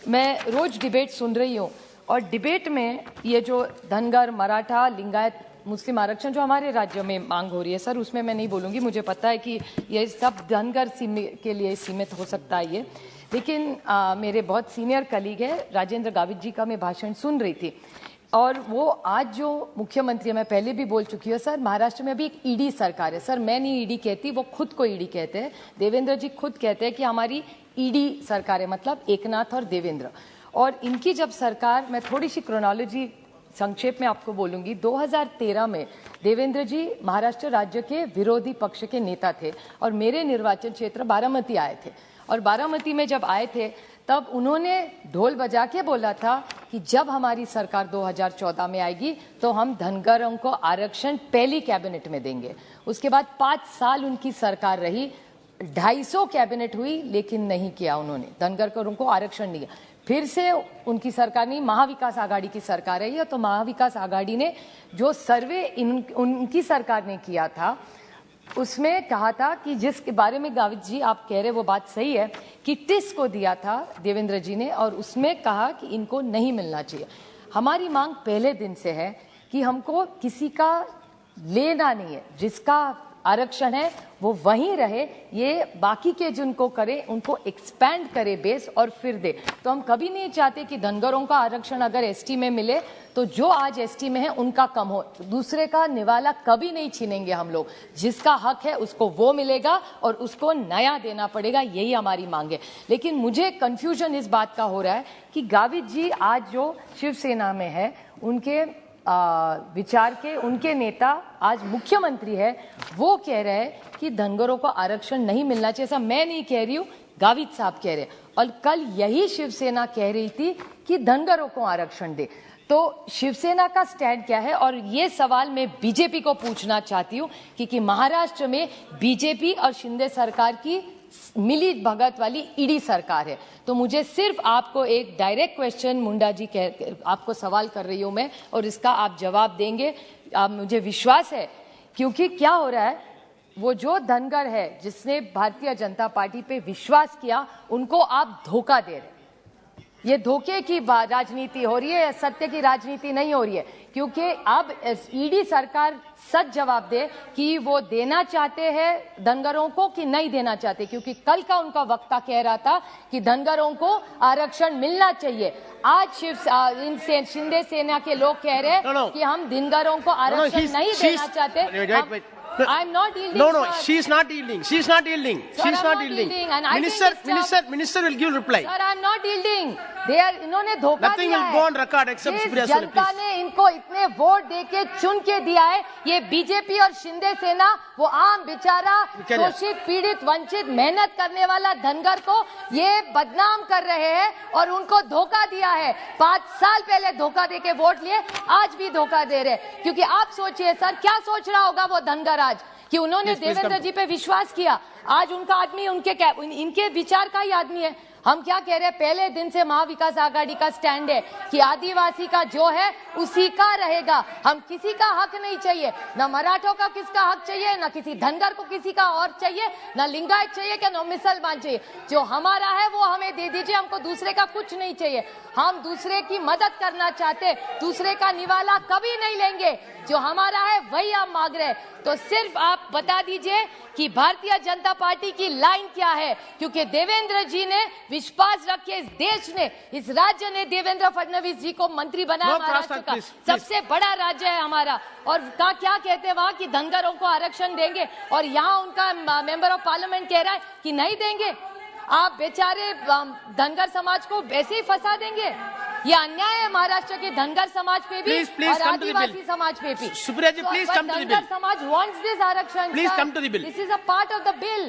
मैं रोज डिबेट सुन रही हूँ और डिबेट में ये जो धनगर, मराठा, लिंगायत, मुस्लिम आरक्षण जो हमारे राज्य में मांग हो रही है सर, उसमें मैं नहीं बोलूँगी। मुझे पता है कि ये सब धनगर के लिए सीमित हो सकता है ये, लेकिन मेरे बहुत सीनियर कलीग है राजेंद्र गावित जी का मैं भाषण सुन रही थी और वो आज जो मुख्यमंत्री है, मैं पहले भी बोल चुकी हूँ सर, महाराष्ट्र में अभी एक ईडी सरकार है सर। मैं नहीं ईडी कहती, वो खुद को ईडी कहते हैं। देवेंद्र जी खुद कहते हैं कि हमारी ईडी सरकार है, मतलब एकनाथ और देवेंद्र। और इनकी जब सरकार, मैं थोड़ी सी क्रोनोलॉजी संक्षेप में आपको बोलूंगी, 2013 में देवेंद्र जी महाराष्ट्र राज्य के विरोधी पक्ष के नेता थे और मेरे निर्वाचन क्षेत्र बारामती आए थे। और बारामती में जब आए थे तब उन्होंने ढोल बजा के बोला था कि जब हमारी सरकार 2014 में आएगी तो हम धनगरों को आरक्षण पहली कैबिनेट में देंगे। उसके बाद 5 साल उनकी सरकार रही, 250 कैबिनेट हुई, लेकिन नहीं किया उन्होंने, धनगरों को आरक्षण नहीं किया। फिर से उनकी सरकार नहीं, महाविकास आघाड़ी की सरकार है ये, तो महाविकास आघाड़ी ने जो सर्वे उनकी सरकार ने किया था उसमें कहा था कि जिसके बारे में गावित जी आप कह रहे वो बात सही है कि टिस को दिया था देवेंद्र जी ने और उसमें कहा कि इनको नहीं मिलना चाहिए। हमारी मांग पहले दिन से है कि हमको किसी का लेना नहीं है, जिसका आरक्षण है वो वहीं रहे, ये बाकी के जिनको करे उनको एक्सपैंड करे बेस और फिर दे। तो हम कभी नहीं चाहते कि धनगरों का आरक्षण अगर एसटी में मिले तो जो आज एसटी में है उनका कम हो, दूसरे का निवाला कभी नहीं छीनेंगे हम लोग। जिसका हक है उसको वो मिलेगा और उसको नया देना पड़ेगा, यही हमारी मांग है। लेकिन मुझे कंफ्यूजन इस बात का हो रहा है कि गावित जी आज जो शिवसेना में है, उनके विचार के उनके नेता आज मुख्यमंत्री है, वो कह रहे हैं कि धनगरों को आरक्षण नहीं मिलना चाहिए। ऐसा मैं नहीं कह रही हूँ, गावित साहब कह रहे हैं। और कल यही शिवसेना कह रही थी कि धनगरों को आरक्षण दे। तो शिवसेना का स्टैंड क्या है? और ये सवाल मैं बीजेपी को पूछना चाहती हूँ कि महाराष्ट्र में बीजेपी और शिंदे सरकार की मिली भगत वाली ईडी सरकार है। तो मुझे सिर्फ आपको एक डायरेक्ट क्वेश्चन, मुंडा जी आपको सवाल कर रही हूं मैं और इसका आप जवाब देंगे, आप मुझे विश्वास है। क्योंकि क्या हो रहा है, वो जो धनगर है जिसने भारतीय जनता पार्टी पे विश्वास किया, उनको आप धोखा दे रहे। ये धोखे की राजनीति हो रही है, सत्य की राजनीति नहीं हो रही है। क्योंकि अब ईडी सरकार सच जवाब दे कि वो देना चाहते हैं धनगरों को कि नहीं देना चाहते। क्योंकि कल का उनका वक्ता कह रहा था कि धनगरों को आरक्षण मिलना चाहिए। आज शिंदे सेना के लोग कह रहे हैं कि हम धनगरों को आरक्षण नहीं देना चाहते। I'm not yielding. No, she's not yielding. She's not yielding. She's not yielding. Minister will give reply. Sir, I'm not yielding. इन्होंने धोखा Nothing दिया will है। go on record except Supriya Sule, जनता ने इनको इतने वोट देके चुन के दिया है। ये बीजेपी और शिंदे सेना, वो आम बेचारा, शोषित, पीड़ित, वंचित, मेहनत करने वाला धनगर को ये बदनाम कर रहे हैं और उनको धोखा दिया है। 5 साल पहले धोखा देके वोट लिए, आज भी धोखा दे रहे। क्योंकि आप सोचिए सर, क्या सोच रहा होगा वो धनगर आज कि उन्होंने देवेंद्र जी पे विश्वास किया। आज उनका आदमी इनके विचार का ही आदमी है। हम क्या कह रहे हैं, पहले दिन से महाविकास आघाड़ी का स्टैंड है कि आदिवासी का जो है उसी का रहेगा। हम किसी का हक नहीं चाहिए, ना मराठों का किसका हक चाहिए, ना किसी धनगर को किसी का और चाहिए, ना लिंगायत चाहिए, क्या ना मुसलमान चाहिए। जो हमारा है वो हमें दे दीजिए, हमको दूसरे का कुछ नहीं चाहिए। हम दूसरे की मदद करना चाहते, दूसरे का निवाला कभी नहीं लेंगे। जो हमारा है वही हम मांग रहे हैं। तो सिर्फ आप बता दीजिए कि भारतीय जनता पार्टी की लाइन क्या है। क्योंकि देवेंद्र जी ने विश्वास रखे, इस देश ने, इस राज्य ने देवेंद्र फडणवीस जी को मंत्री बनाया। महाराष्ट्र का सबसे बड़ा राज्य है हमारा, और क्या कहते हैं वहां कि धनगरों को आरक्षण देंगे, और यहाँ उनका मेंबर ऑफ पार्लियामेंट कह रहा है कि नहीं देंगे। आप बेचारे धनगर समाज को ऐसे ही फंसा देंगे। ये अन्याय है महाराष्ट्र के धनगर समाज पे भी और आदिवासी समाज पे भी। Supriya ji, please come to the bill. Dhangar समाज wants this आरक्षण। Please come to the bill. This is a part of the bill.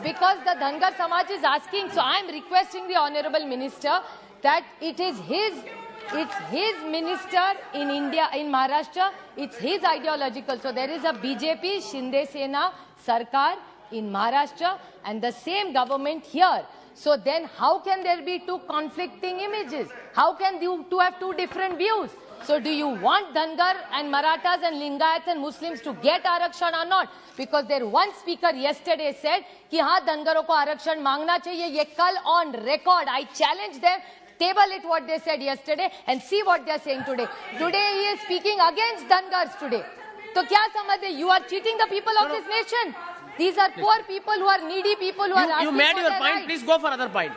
Because the Dhangar Samaj is asking, so I am requesting the Honorable Minister that it's his minister in India, in Maharashtra, it's his ideological. So there is a BJP Shinde Sena Sarkar in Maharashtra and the same government here. So then how can there be two conflicting images? How can you two have two different views? So do you want Dhangar and Marathas and Lingayats and Muslims to get Arakshan or not? Because their one speaker yesterday said कि हाँ धनगरों को आरक्षण मांगना चाहिए। ये कल on record, I challenge them table it what they said yesterday and see what they are saying today. Today he is speaking against Dhangars today. So kya samajhe? You are cheating the people of this nation. These are poor people who are needy people who are asking You made for your their point. rights. Please go for other point.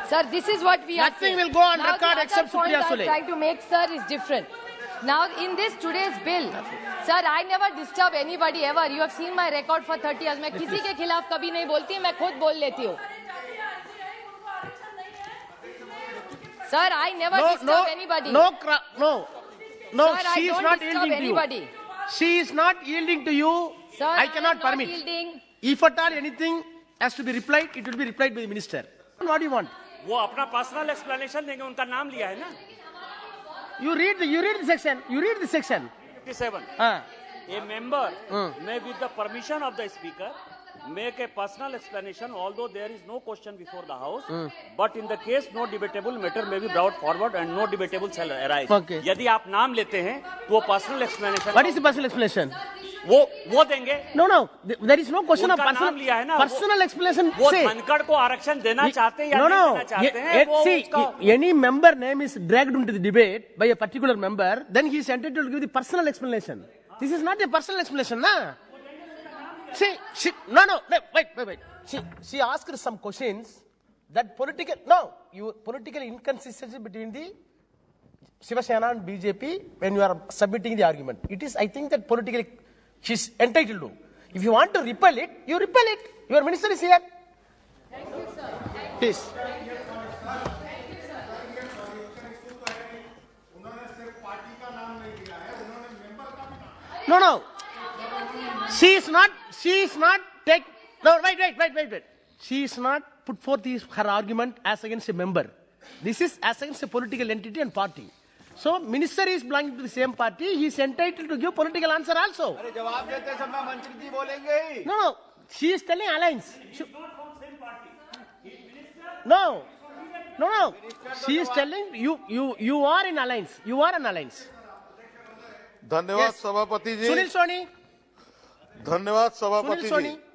Sir, this is what we are Nothing saying. will go on Now, record the except other point Supriya I'm Sule. trying to make, sir, is different. Now, in this today's bill, sir, I never disturb anybody ever. You have seen my record for 30 years. मैं किसी के खिलाफ कभी नहीं बोलती, मैं खुद बोल लेती हूँ. Sir, I never disturb anybody. No. Sir, She I is don't not disturb yielding to anybody. you. She is not yielding to you. Sir, I cannot am not permit. yielding. If at all anything has to be replied, it will be replied by the minister. What do you want? वो अपना personal explanation देंगे, उनका नाम लिया है ना. You read the section. 57. A member may, with the permission of the speaker, make a personal explanation, although there is no question before the house. But in the case no debatable matter may be brought forward and no debatable shall arise. Okay. यदि आप नाम लेते हैं, तो वो personal explanation. What is the personal explanation? वो देंगे. No. There is no question of उनका नाम लिया है ना, personal explanation. वो Say. धनखड़ को आरक्षण देना चाहते हैं या No. नहीं देना चाहते हैं, वो See, उसका. any member name is dragged into the debate by a particular member, then he is entitled to give the personal explanation. This is not a personal explanation, na? See, wait. She asked some questions that political inconsistency between the Shiva Sena and BJP when you are submitting the argument. It is, I think, that politically she's entitled to. If you want to repel it, you repel it. Your minister is here. Thank you, sir. Please. No. She is not take. No, wait. She is not put forth her argument as against a member. This is as against a political entity and party. So, minister is belonging to the same party. He is entitled to give political answer also. अरे जवाब देते समय मंत्री जी बोलेंगे ही. No. She is telling alliance. No. She is telling you are in alliance. You are an alliance. धन्यवाद सभापति जी. Sunil Soni. धन्यवाद सभापति Sunil Soni. जी.